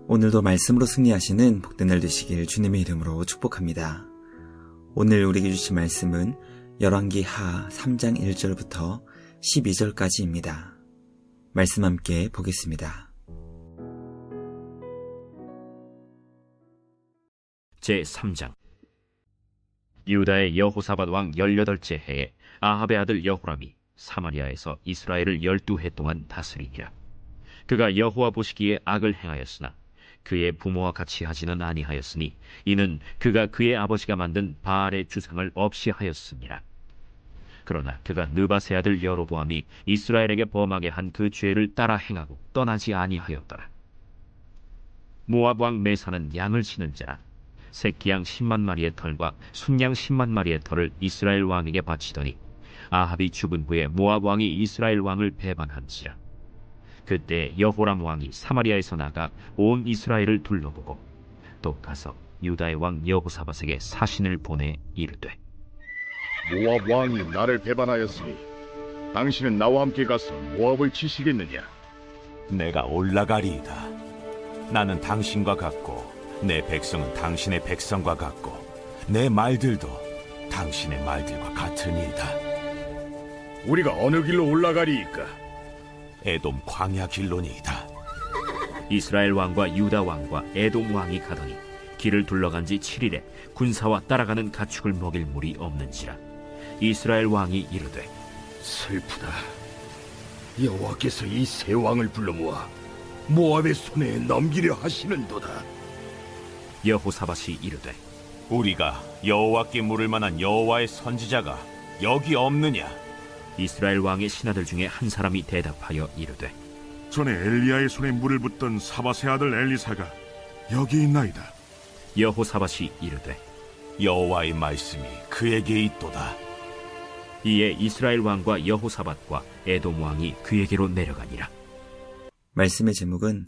오늘도 말씀으로 승리하시는 복된 날 되시길 주님의 이름으로 축복합니다. 오늘 우리에게 주신 말씀은 열왕기하 3장 1절부터 12절까지입니다. 말씀 함께 보겠습니다. 제3장. 유다의 여호사밧 왕 18째 해에 아합의 아들 여호람이 사마리아에서 이스라엘을 12해 동안 다스리니라. 그가 여호와 보시기에 악을 행하였으나 그의 부모와 같이 하지는 아니하였으니 이는 그가 그의 아버지가 만든 바알의 주상을 없이 하였습니다. 그러나 그가 느밧의 아들 여로보암이 이스라엘에게 범하게 한 그 죄를 따라 행하고 떠나지 아니하였더라. 모압 왕 메사는 양을 치는 자라 새끼양 10만 마리의 털과 순양 10만 마리의 털을 이스라엘 왕에게 바치더니 아합이 죽은 후에 모압 왕이 이스라엘 왕을 배반한지라. 그때 여호람 왕이 사마리아에서 나가 온 이스라엘을 둘러보고 또 가서 유다의 왕 여호사밧에게 사신을 보내 이르되, 모압 왕이 나를 배반하였으니 당신은 나와 함께 가서 모압을 치시겠느냐? 내가 올라가리이다. 나는 당신과 같고 내 백성은 당신의 백성과 같고 내 말들도 당신의 말들과 같으니이다. 우리가 어느 길로 올라가리이까? 에돔 광야 길로니이다. 이스라엘 왕과 유다 왕과 에돔 왕이 가더니 길을 둘러간 지 7일에 군사와 따라가는 가축을 먹일 물이 없는지라. 이스라엘 왕이 이르되, 슬프다. 여호와께서 이 세 왕을 불러 모아 모압의 손에 넘기려 하시는도다. 여호사밧이 이르되, 우리가 여호와께 물을 만한 여호와의 선지자가 여기 없느냐? 이스라엘 왕의 신하들 중에 한 사람이 대답하여 이르되, 전에 엘리야의 손에 물을 붓던 사밧의 아들 엘리사가 여기 있나이다. 여호사밧이 이르되, 여호와의 말씀이 그에게 있도다. 이에 이스라엘 왕과 여호사밧과 에돔 왕이 그에게로 내려가니라. 말씀의 제목은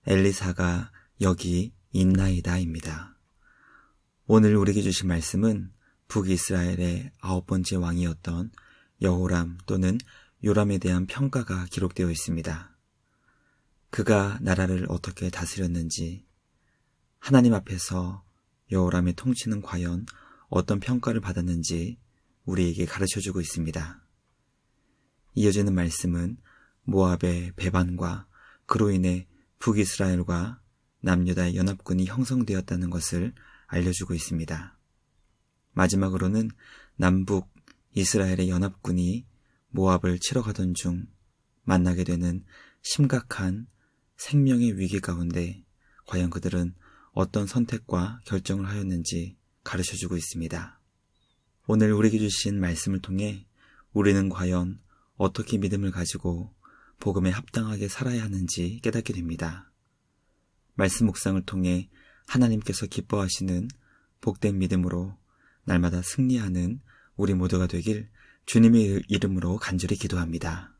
엘리사가 여기 있나이다입니다. 오늘 우리에게 주신 말씀은 북이스라엘의 9번째 왕이었던 여호람 또는 요람에 대한 평가가 기록되어 있습니다. 그가 나라를 어떻게 다스렸는지, 하나님 앞에서 여호람의 통치는 과연 어떤 평가를 받았는지 우리에게 가르쳐주고 있습니다. 이어지는 말씀은 모압의 배반과 그로 인해 북이스라엘과 남유다의 연합군이 형성되었다는 것을 알려주고 있습니다. 마지막으로는 남북 이스라엘의 연합군이 모압을 치러 가던 중 만나게 되는 심각한 생명의 위기 가운데 과연 그들은 어떤 선택과 결정을 하였는지 가르쳐주고 있습니다. 오늘 우리에게 주신 말씀을 통해 우리는 과연 어떻게 믿음을 가지고 복음에 합당하게 살아야 하는지 깨닫게 됩니다. 말씀 묵상을 통해 하나님께서 기뻐하시는 복된 믿음으로 날마다 승리하는 우리 모두가 되길 주님의 이름으로 간절히 기도합니다.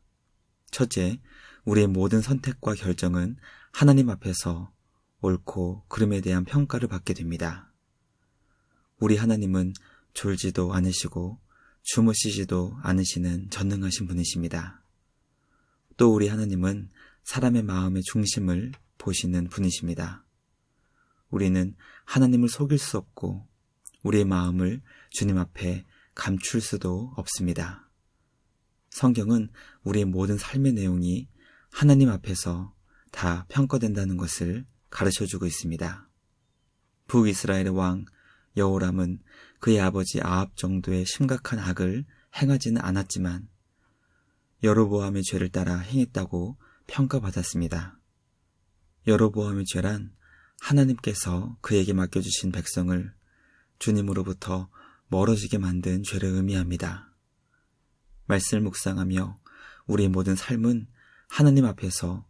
첫째, 우리의 모든 선택과 결정은 하나님 앞에서 옳고 그름에 대한 평가를 받게 됩니다. 우리 하나님은 졸지도 않으시고 주무시지도 않으시는 전능하신 분이십니다. 또 우리 하나님은 사람의 마음의 중심을 보시는 분이십니다. 우리는 하나님을 속일 수 없고 우리의 마음을 주님 앞에 감출 수도 없습니다. 성경은 우리의 모든 삶의 내용이 하나님 앞에서 다 평가된다는 것을 가르쳐주고 있습니다. 북이스라엘의 왕 여호람은 그의 아버지 아합 정도의 심각한 악을 행하지는 않았지만 여로보암의 죄를 따라 행했다고 평가받았습니다. 여로보암의 죄란 하나님께서 그에게 맡겨주신 백성을 주님으로부터 멀어지게 만든 죄를 의미합니다. 말씀을 묵상하며 우리의 모든 삶은 하나님 앞에서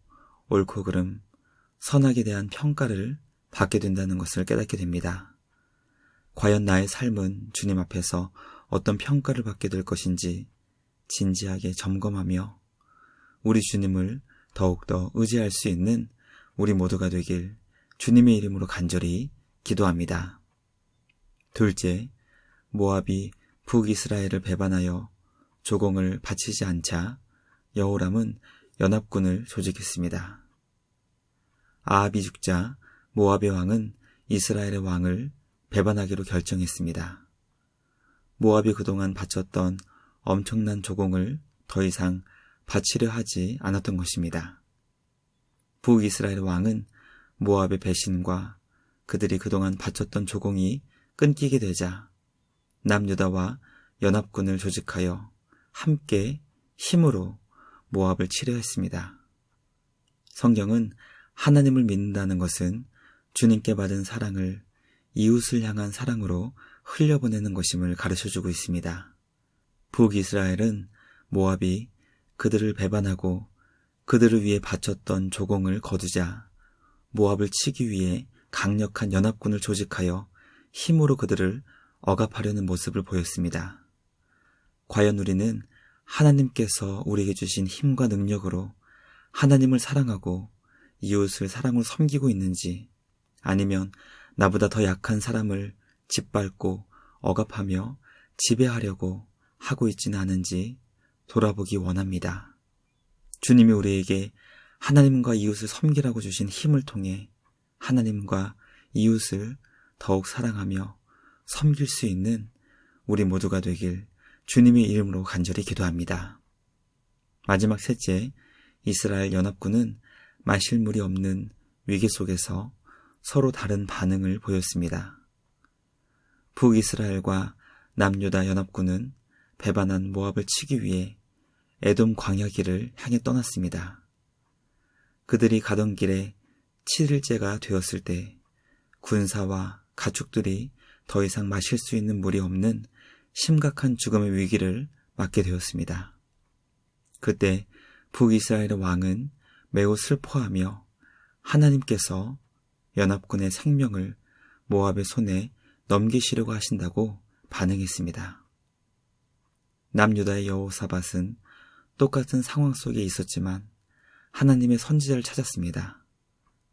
옳고 그름, 선악에 대한 평가를 받게 된다는 것을 깨닫게 됩니다. 과연 나의 삶은 주님 앞에서 어떤 평가를 받게 될 것인지 진지하게 점검하며 우리 주님을 더욱더 의지할 수 있는 우리 모두가 되길 주님의 이름으로 간절히 기도합니다. 둘째, 모압이 북이스라엘을 배반하여 조공을 바치지 않자 여호람은 연합군을 조직했습니다. 아합이 죽자 모압의 왕은 이스라엘의 왕을 배반하기로 결정했습니다. 모압이 그동안 바쳤던 엄청난 조공을 더 이상 바치려 하지 않았던 것입니다. 북이스라엘 왕은 모압의 배신과 그들이 그동안 바쳤던 조공이 끊기게 되자 남유다와 연합군을 조직하여 함께 힘으로 모압을 치려 했습니다. 성경은 하나님을 믿는다는 것은 주님께 받은 사랑을 이웃을 향한 사랑으로 흘려보내는 것임을 가르쳐주고 있습니다. 북이스라엘은 모압이 그들을 배반하고 그들을 위해 바쳤던 조공을 거두자 모압을 치기 위해 강력한 연합군을 조직하여 힘으로 그들을 억압하려는 모습을 보였습니다. 과연 우리는 하나님께서 우리에게 주신 힘과 능력으로 하나님을 사랑하고 이웃을 사랑으로 섬기고 있는지, 아니면 나보다 더 약한 사람을 짓밟고 억압하며 지배하려고 하고 있지는 않은지 돌아보기 원합니다. 주님이 우리에게 하나님과 이웃을 섬기라고 주신 힘을 통해 하나님과 이웃을 더욱 사랑하며 섬길 수 있는 우리 모두가 되길 주님의 이름으로 간절히 기도합니다. 마지막 셋째, 이스라엘 연합군은 마실 물이 없는 위기 속에서 서로 다른 반응을 보였습니다. 북이스라엘과 남유다 연합군은 배반한 모압을 치기 위해 에돔 광야길을 향해 떠났습니다. 그들이 가던 길에 7일째가 되었을 때 군사와 가축들이 더 이상 마실 수 있는 물이 없는 심각한 죽음의 위기를 맞게 되었습니다. 그때 북이스라엘의 왕은 매우 슬퍼하며 하나님께서 연합군의 생명을 모압의 손에 넘기시려고 하신다고 반응했습니다. 남유다의 여호사밧은 똑같은 상황 속에 있었지만 하나님의 선지자를 찾았습니다.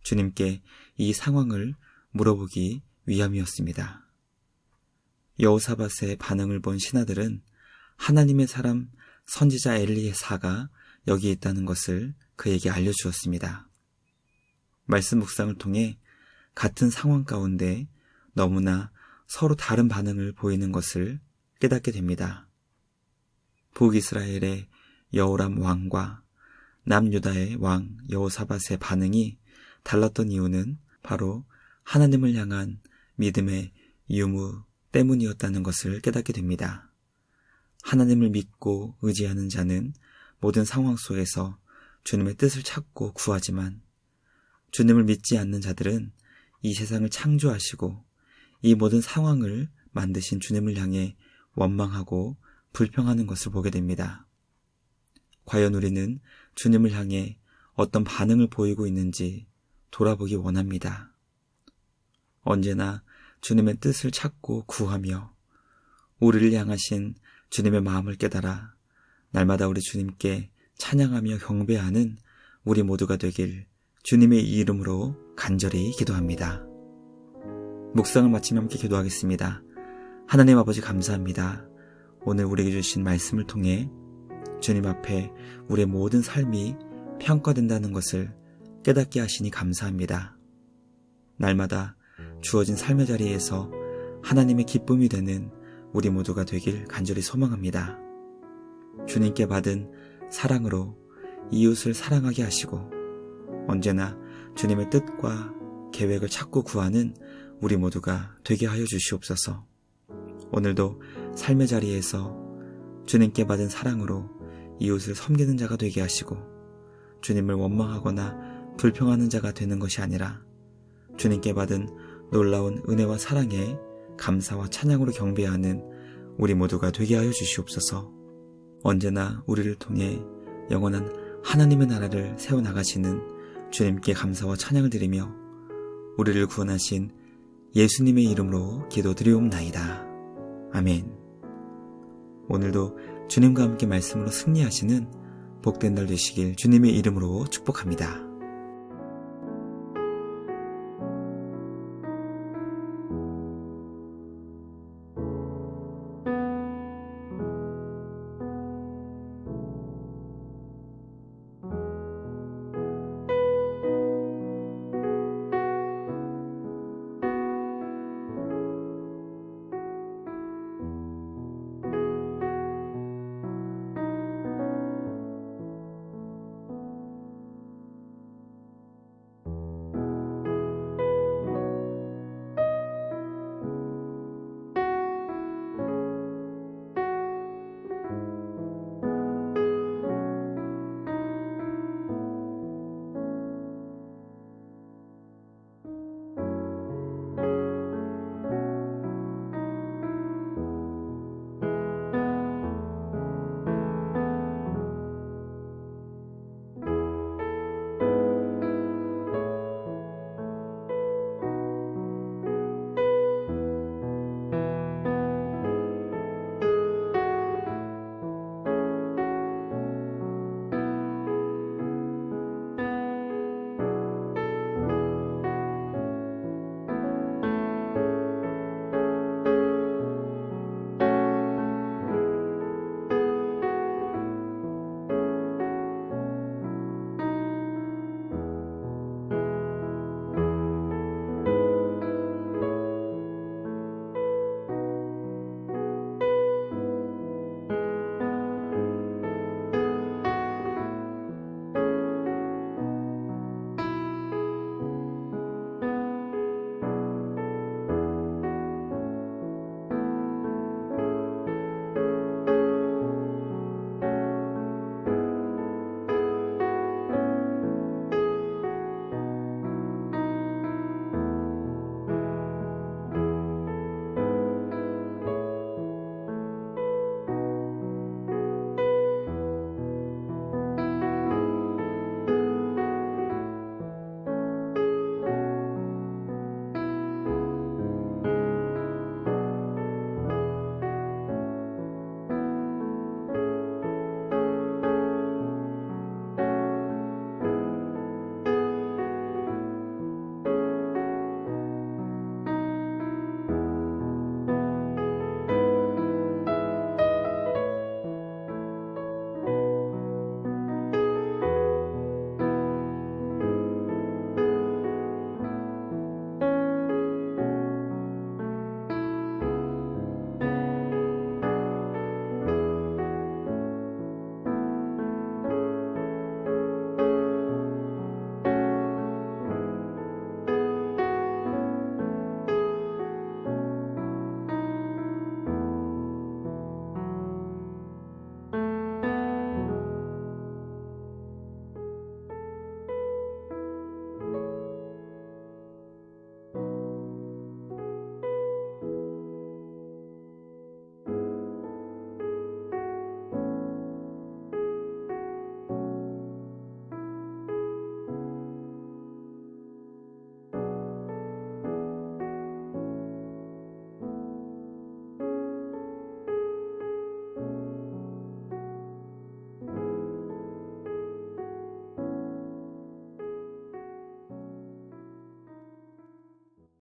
주님께 이 상황을 물어보기 위함이었습니다. 여호사밧의 반응을 본 신하들은 하나님의 사람 선지자 엘리사가 여기 있다는 것을 그에게 알려주었습니다. 말씀 묵상을 통해 같은 상황 가운데 너무나 서로 다른 반응을 보이는 것을 깨닫게 됩니다. 북이스라엘의 여호람 왕과 남유다의 왕 여호사밧의 반응이 달랐던 이유는 바로 하나님을 향한 믿음의 유무 때문이었다는 것을 깨닫게 됩니다. 하나님을 믿고 의지하는 자는 모든 상황 속에서 주님의 뜻을 찾고 구하지만 주님을 믿지 않는 자들은 이 세상을 창조하시고 이 모든 상황을 만드신 주님을 향해 원망하고 불평하는 것을 보게 됩니다. 과연 우리는 주님을 향해 어떤 반응을 보이고 있는지 돌아보기 원합니다. 언제나 주님의 뜻을 찾고 구하며 우리를 향하신 주님의 마음을 깨달아 날마다 우리 주님께 찬양하며 경배하는 우리 모두가 되길 주님의 이름으로 간절히 기도합니다. 묵상을 마치며 함께 기도하겠습니다. 하나님 아버지 감사합니다. 오늘 우리에게 주신 말씀을 통해 주님 앞에 우리의 모든 삶이 평가된다는 것을 깨닫게 하시니 감사합니다. 날마다 주어진 삶의 자리에서 하나님의 기쁨이 되는 우리 모두가 되길 간절히 소망합니다. 주님께 받은 사랑으로 이웃을 사랑하게 하시고 언제나 주님의 뜻과 계획을 찾고 구하는 우리 모두가 되게 하여 주시옵소서. 오늘도 삶의 자리에서 주님께 받은 사랑으로 이웃을 섬기는 자가 되게 하시고 주님을 원망하거나 불평하는 자가 되는 것이 아니라 주님께 받은 놀라운 은혜와 사랑에 감사와 찬양으로 경배하는 우리 모두가 되게 하여 주시옵소서. 언제나 우리를 통해 영원한 하나님의 나라를 세워나가시는 주님께 감사와 찬양을 드리며 우리를 구원하신 예수님의 이름으로 기도드리옵나이다. 아멘. 오늘도 주님과 함께 말씀으로 승리하시는 복된 날 되시길 주님의 이름으로 축복합니다.